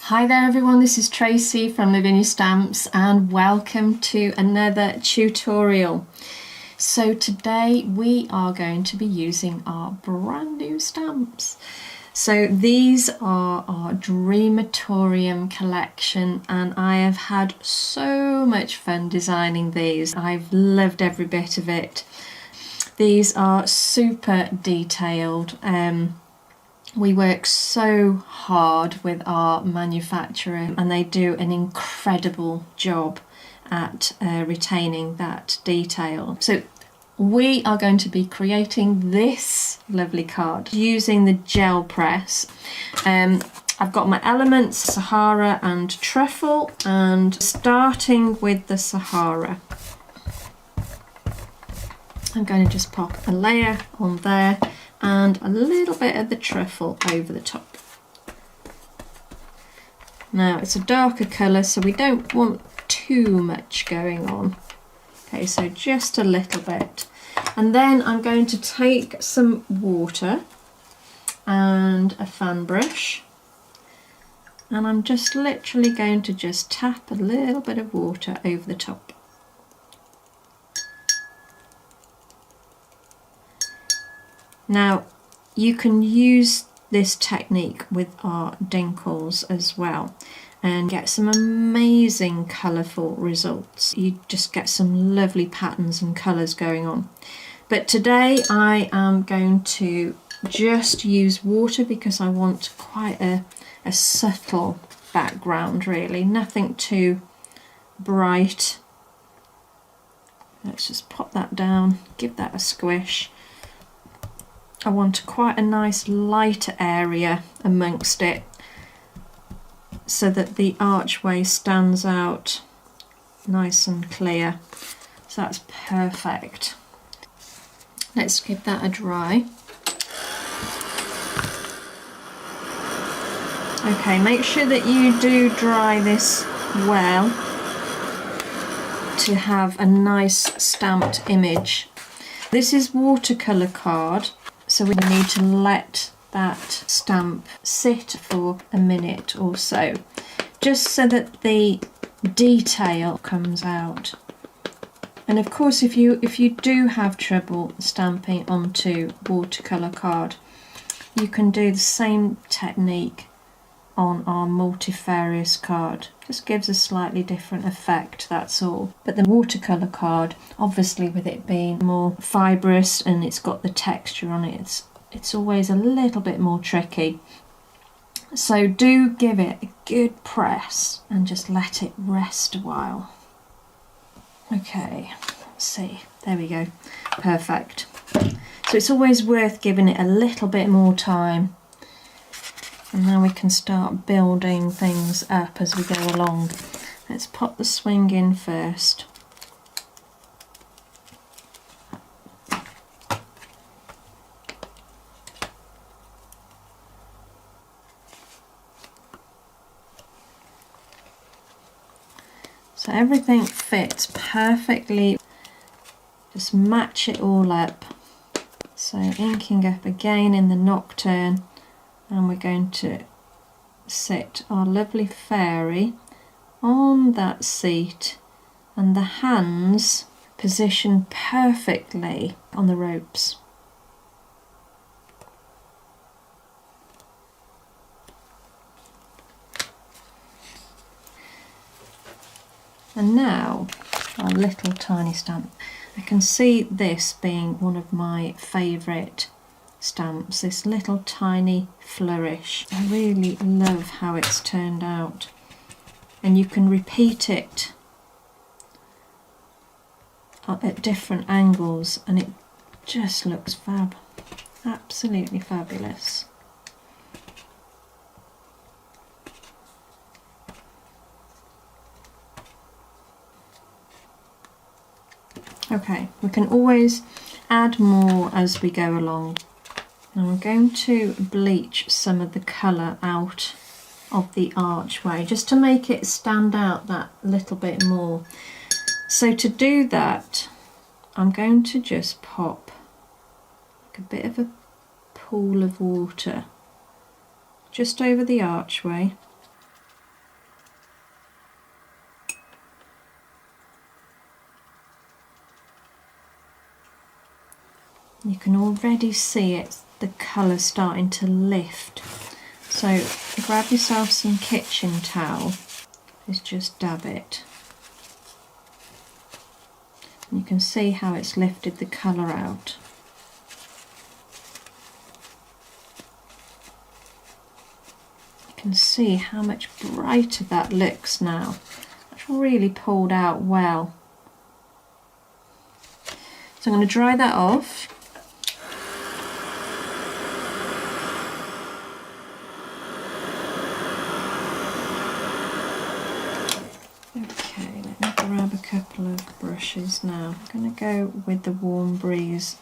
Hi there everyone, this is Tracey from Lavinia Stamps and welcome to another tutorial. So today we are going to be using our brand new stamps. So these are our Dreamatorium Collection and I have had so much fun designing these. I've loved every bit of it. These are super detailed. We work so hard with our manufacturer and they do an incredible job at retaining that detail. So we are going to be creating this lovely card using the gel press. I've got my elements, Sahara and Truffle, and starting with the Sahara. I'm going to just pop a layer on there and a little bit of the truffle over the top. Now it's a darker colour, so we don't want too much going on. Okay, so just a little bit. And then I'm going to take some water and a fan brush, and I'm just literally going to just tap a little bit of water over the top. Now you can use this technique with our dinkles as well and get some amazing colourful results. You just get some lovely patterns and colours going on. But today I am going to just use water because I want quite a subtle background really, nothing too bright. Let's just pop that down, give that a squish. I want quite a nice light area amongst it so that the archway stands out nice and clear. So that's perfect. Let's give that a dry. Okay, make sure that you do dry this well to have a nice stamped image. This is watercolor card. So we need to let that stamp sit for a minute or so, just so that the detail comes out. And of course, if you do have trouble stamping onto watercolor card, you can do the same technique on our multifarious card. Just gives a slightly different effect, that's all. But the watercolor card, obviously with it being more fibrous and it's got the texture on it, it's always a little bit more tricky. So do give it a good press and just let it rest a while. Okay, let's see, there we go, perfect. So it's always worth giving it a little bit more time. And now we can start building things up as we go along. Let's pop the swing in first. So everything fits perfectly. Just match it all up. So inking up again in the nocturne. And we're going to sit our lovely fairy on that seat and the hands positioned perfectly on the ropes. And now our little tiny stamp. I can see this being one of my favourite stamps, this little tiny flourish. I really love how it's turned out, and you can repeat it at different angles and it just looks fab, absolutely fabulous. Okay, we can always add more as we go along. Now I'm going to bleach some of the colour out of the archway just to make it stand out that little bit more. So to do that, I'm going to just pop like a bit of a pool of water just over the archway. You can already see it, the colour starting to lift. So grab yourself some kitchen towel, just dab it. You can see how it's lifted the colour out. You can see how much brighter that looks now. It's really pulled out well. So I'm going to dry that off. Okay, let me grab a couple of brushes now. I'm going to go with the Warm Breeze.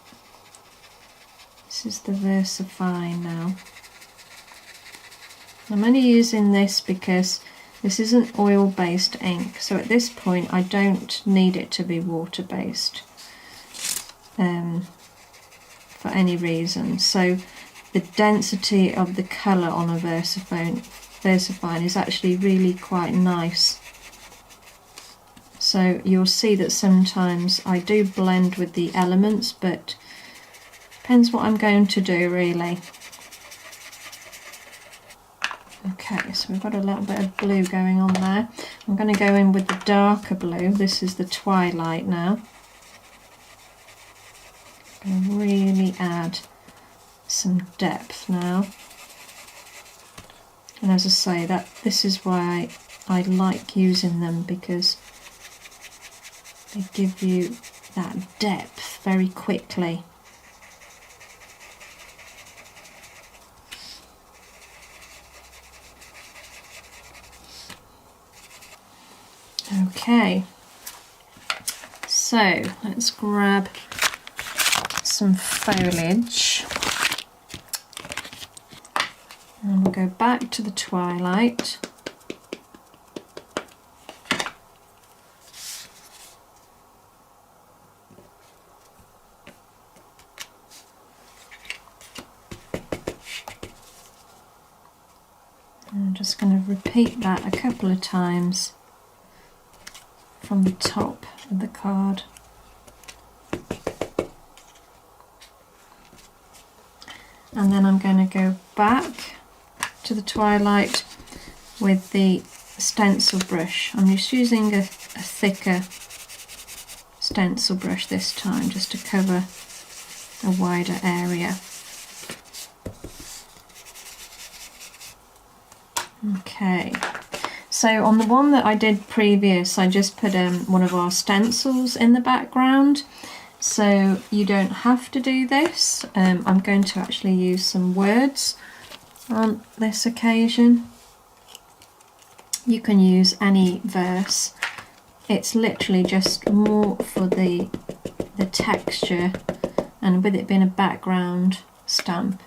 This is the VersaFine now. I'm only using this because this isn't oil-based ink, so at this point I don't need it to be water-based for any reason. So the density of the colour on a VersaFine is actually really quite nice. So you'll see that sometimes I do blend with the elements, but depends what I'm going to do really. Okay, so we've got a little bit of blue going on there. I'm going to go in with the darker blue. This is the Twilight now. I'm going to really add some depth now. And as I say, this is why I like using them, because they give you that depth very quickly. Okay, so let's grab some foliage and we'll go back to the Twilight. I'm just going to repeat that a couple of times from the top of the card. And then I'm going to go back to the Twilight with the stencil brush. I'm just using a thicker stencil brush this time, just to cover a wider area. Okay, so on the one that I did previous, I just put one of our stencils in the background, so you don't have to do this. I'm going to actually use some words on this occasion. You can use any verse. It's literally just more for the texture, and with it being a background stamp,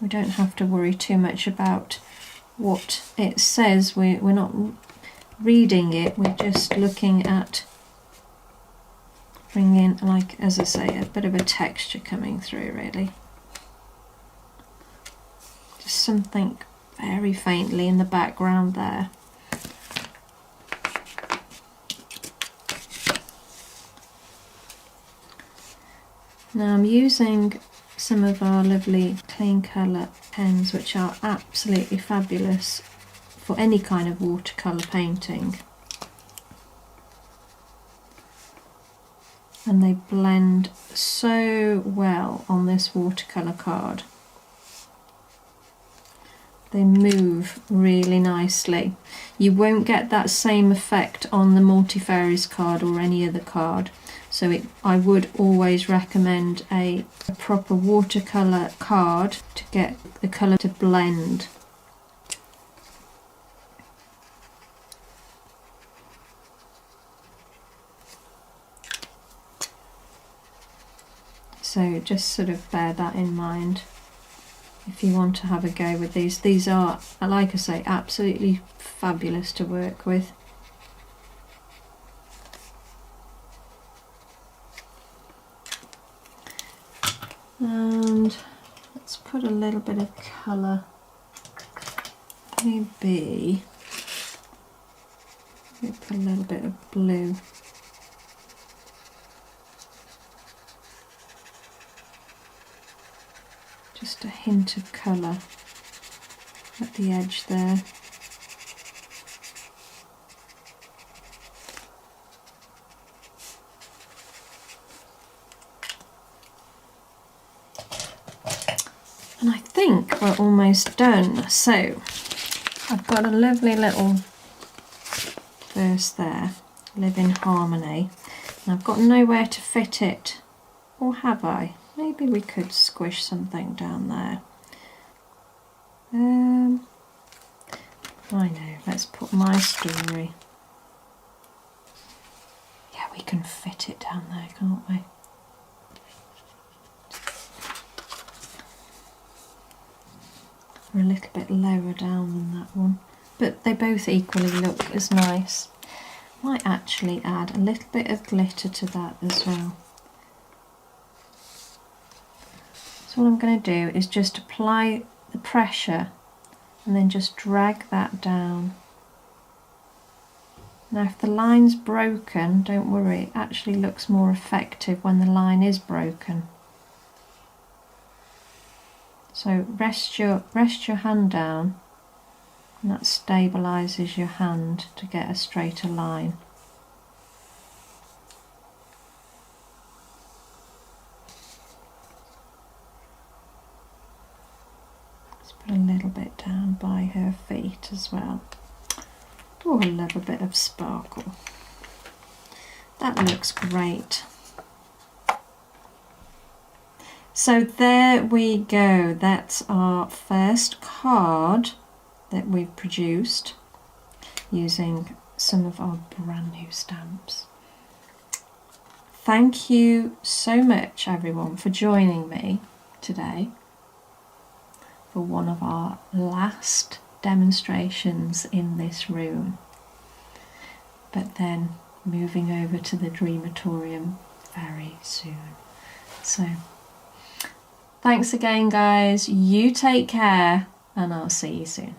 we don't have to worry too much about what it says. We're not reading it, we're just looking at bringing, like, as I say, a bit of a texture coming through really. Just something very faintly in the background there. Now I'm using some of our lovely clean colour pens, which are absolutely fabulous for any kind of watercolour painting, and they blend so well on this watercolour card. They move really nicely. You won't get that same effect on the Multifairies card or any other card. So I would always recommend a proper watercolour card to get the colour to blend. So just sort of bear that in mind if you want to have a go with these. These are, like I say, absolutely fabulous to work with. And let's put a little bit of colour, maybe put a little bit of blue. just a hint of colour at the edge there. And I think we're almost done. So I've got a lovely little verse there, live in harmony, and I've got nowhere to fit it, or have I? Maybe we could squish something down there. I know, let's put my story. Yeah, we can fit it down there, can't we? We're a little bit lower down than that one, but they both equally look as nice. Might actually add a little bit of glitter to that as well. So all I'm going to do is just apply the pressure and then just drag that down. Now if the line's broken, don't worry, it actually looks more effective when the line is broken. So rest your hand down, and that stabilises your hand to get a straighter line. Let's put a little bit down by her feet as well. Oh, I love a bit of sparkle. That looks great. So there we go, that's our first card that we've produced using some of our brand new stamps. Thank you so much everyone for joining me today for one of our last demonstrations in this room, but then moving over to the Dreamatorium very soon. So thanks again guys, you take care and I'll see you soon.